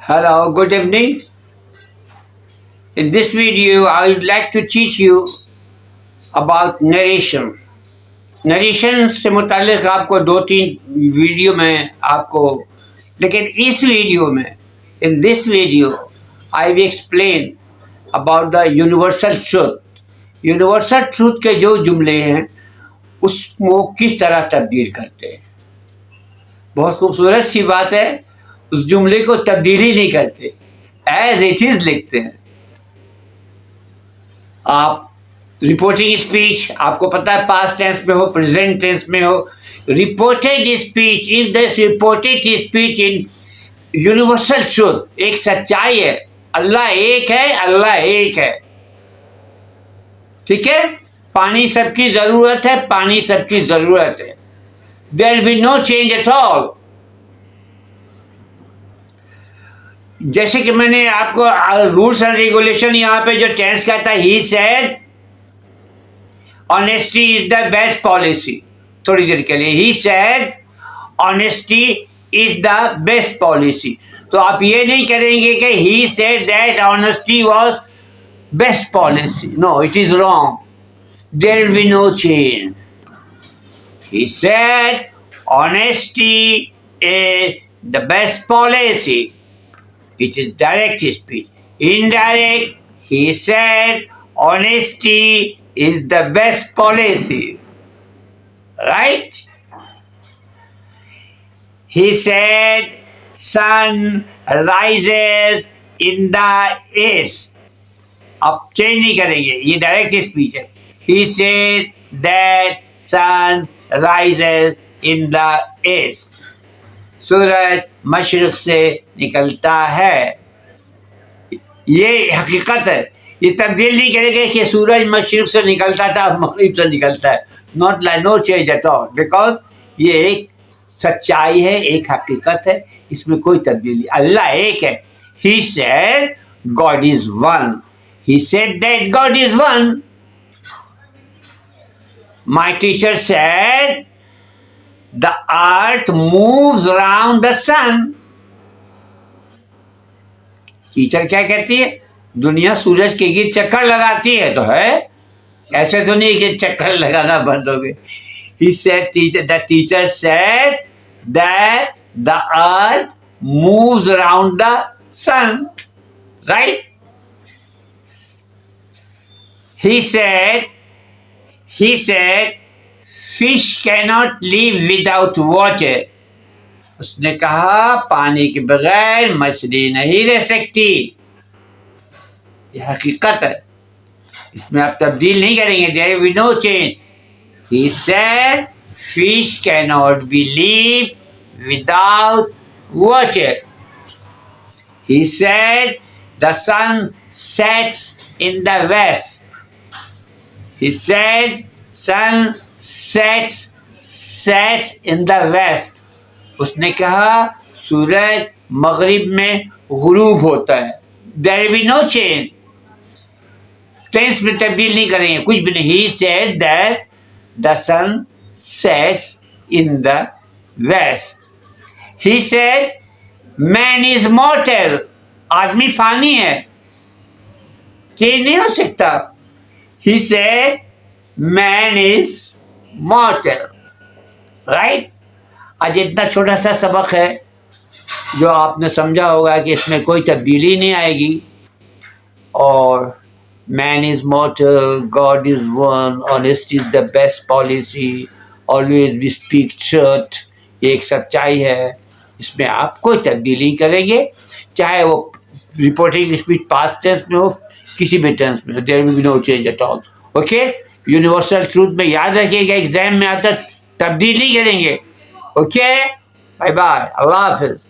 Hello, good evening. In this video, I would like to teach you about narration. Narration से मुतालिक आपको 2-3 video में आपको, लेकिन इस वीडियो में, in this video I will explain about the universal truth. Universal truth के जो जुमले हैं उसको किस तरह तब्दील करते हैं. बहुत खूबसूरत सी बात है, उस जुमले को तब्दीली नहीं करते, एज इट इज लिखते हैं. आप रिपोर्टिंग स्पीच, आपको पता है पास्ट टेंस में हो, प्रेजेंट टेंस में हो. Reported speech, if this reported speech in universal truth, एक सच्चाई है, अल्लाह एक है, अल्लाह एक है. ठीक है, पानी सबकी जरूरत है, पानी सबकी जरूरत है. There will be no change at all. जैसे कि मैंने आपको रूल्स एंड रेगुलेशन यहाँ पे जो टेंस कहता है, he said honesty is the best policy. थोड़ी देर के लिए he said honesty is the best policy. तो आप ये नहीं करेंगे कि he said that honesty was best policy. No, it is wrong. There will be no change. He said honesty is the best policy. It is direct speech. Indirect, he said, honesty is the best policy. Right? He said, sun rises in the east. अब change नहीं करेंगे, ये direct speech है. He said that sun rises in the east. सूरज मशरिक से निकलता है. ये हकीकत है, ये तब्दील नहीं करेंगे कि सूरज मशरिक से निकलता था मगरिब से निकलता है. Not like, no change at all, because ये एक सच्चाई है, एक हकीकत है, इसमें कोई तब्दीली. अल्लाह एक है. He said God is one. He said that God is one. My teacher said the earth moves around the sun. Teacher क्या कहती है? दुनिया सूरज के गिर्द चक्कर लगाती है. तो है, ऐसे तो नहीं कि चक्कर लगाना बंद हो गए. He said, the teacher said that the earth moves around the sun. Right? He said fish cannot live without water. उसने कहा पानी के बगैर मछली नहीं रह सकती. यह हकीकत है, इसमें आप तब्दील नहीं करेंगे. There will be no change. He said fish cannot be live without water. He said the sun sets in the west. He said sun sets in the west. उसने कहा सूरज मगरिब में गुरूब होता है. There will be no change. Tense में तब्दील नहीं करेंगे, कुछ भी नहीं. He said that the sun sets in the west. He said man is mortal. आदमी फानी है, चेंज नहीं हो सकता. He said man is mortal. Right? आज इतना छोटा सा सबक है जो आपने समझा होगा कि इसमें कोई तब्दीली नहीं आएगी. और man is mortal, God is one, honesty is the best policy, always we speak truth, ये एक सच्चाई है. इसमें आप कोई तब्दीली नहीं करेंगे, चाहे वो रिपोर्टिंग स्पीच पास्ट टेंस में हो, किसी भी टेंस में हो. There will be no change at all. Okay, universal truth में याद रखिएगा, एग्जाम में आता तब्दील नहीं करेंगे. ओके, बाय बाय, अल्लाह हाफिज.